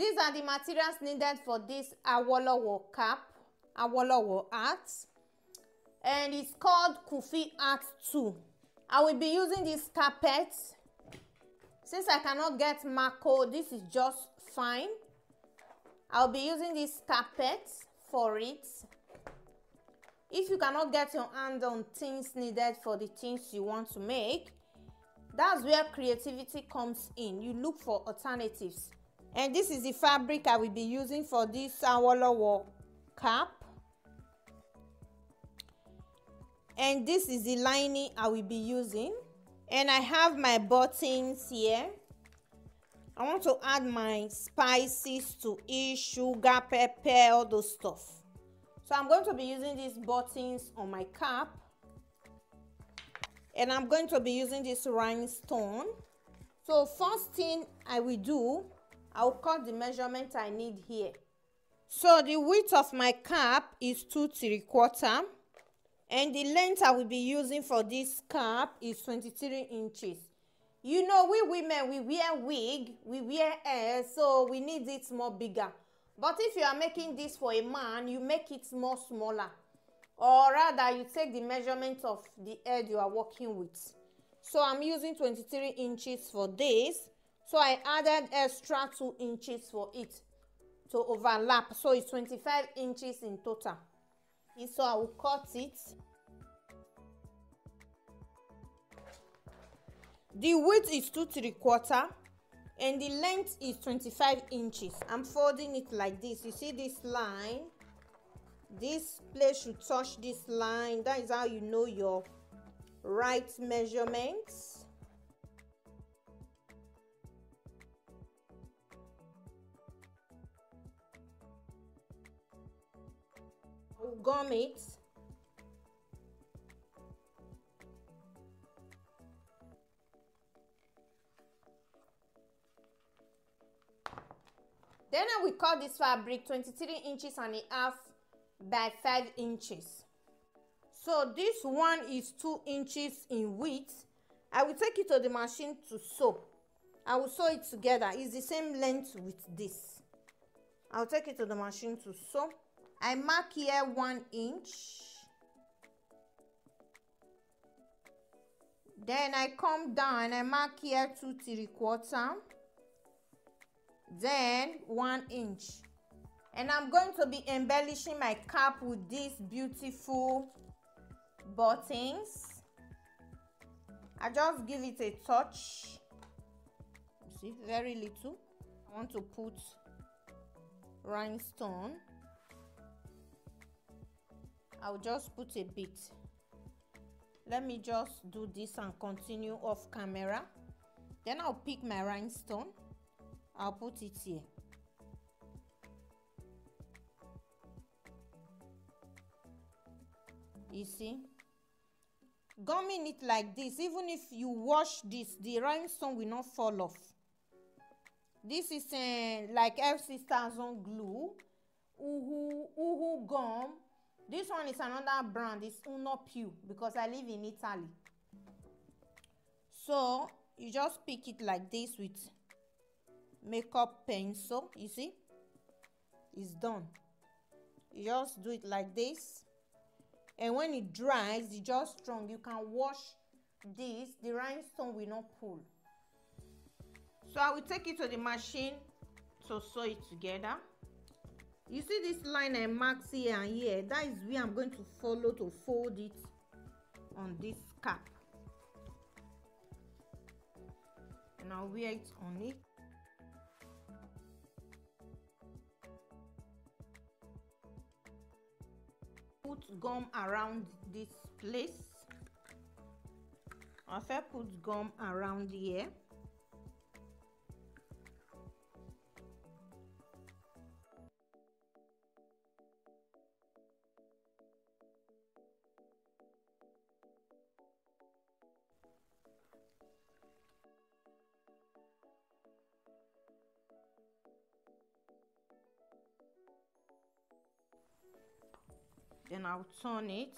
These are the materials needed for this Awolowo cap, Awolowo art, and it's called Kufi Art 2. I will be using this carpet. Since I cannot get Mako, this is just fine. I'll be using this carpet for it. If you cannot get your hand on things needed for the things you want to make, that's where creativity comes in. You look for alternatives. And this is the fabric I will be using for this Awolowo cap. And this is the lining I will be using. And I have my buttons here. I want to add my spices to it, sugar, pepper, all those stuff. So I'm going to be using these buttons on my cap. And I'm going to be using this rhinestone. So first thing I will do, I'll cut the measurement I need here. So the width of my cap is 2 3/4. And the length I will be using for this cap is 23 inches. You know, we women, we wear wig, we wear hair, so we need it more bigger. But if you are making this for a man, you make it more smaller. Or rather, you take the measurement of the head you are working with. So I'm using 23 inches for this. So I added extra 2 inches for it to overlap. So it's 25 inches in total. So I will cut it. The width is 2 3/4 and the length is 25 inches. I'm folding it like this. You see this line? This place should touch this line. That is how you know your right measurements. I'll gum it. Then I will cut this fabric 23 inches and a half by 5 inches. So this one is 2 inches in width. I will take it to the machine to sew. I will sew it together. It's the same length with this. I'll take it to the machine to sew. I mark here 1 inch. Then I come down and I mark here 2 3/4. Then 1 inch. And I'm going to be embellishing my cap with these beautiful buttons. I just give it a touch. You see, very little. I want to put rhinestone. I'll just put a bit. Let me just do this and continue off camera. Then I'll pick my rhinestone. I'll put it here. You see, gumming it like this, even if you wash this, the rhinestone will not fall off. This is like FC Star's own glue, Uhu gum. This one is another brand, it's Uno Più, because I live in Italy. So you just pick it like this with makeup pencil. You see, it's done. You just do it like this, and when it dries, it's just strong. You can wash this, the rhinestone will not pull. So I will take it to the machine to sew it together. You see this line I marked here and here, that is where I'm going to follow to fold it on this cap, and I'll wear it on it. Put gum around this place. I'll first put gum around here. Then I'll turn it.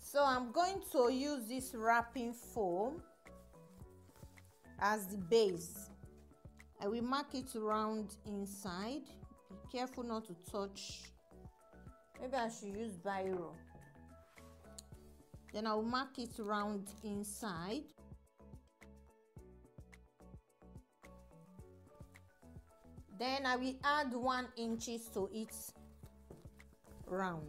So I'm going to use this wrapping foam as the base. I will mark it round inside. Be careful not to touch. Maybe I should use biro. Then I will mark it round inside. Then I will add 1 inch to it round.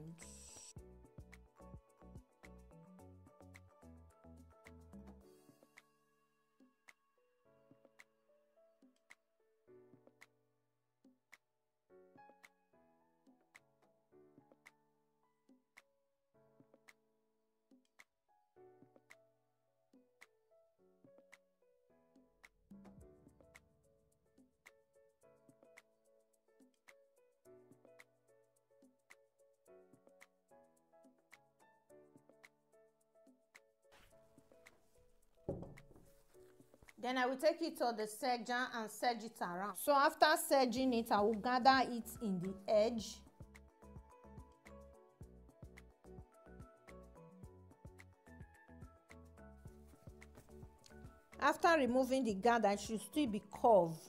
Then I will take it to the serger and serge it around. So after serging it, I will gather it in the edge. After removing the gather, it should still be curved.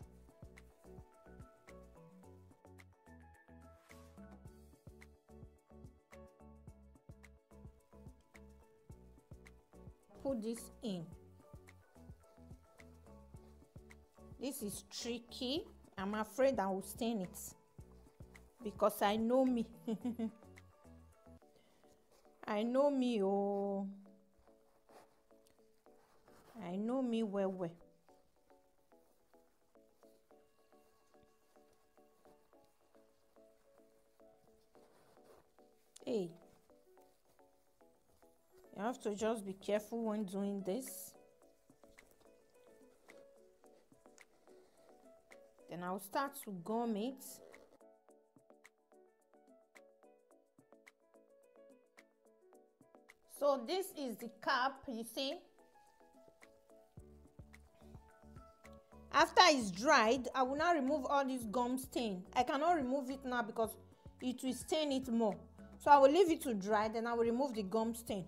Put this in. This is tricky. I'm afraid I will stain it because I know me. I know me, oh. I know me well. Hey, you have to just be careful when doing this. Then I'll start to gum it. So this is the cap, you see. After it's dried, I will now remove all this gum stain. I cannot remove it now because it will stain it more. So I will leave it to dry, then I will remove the gum stain.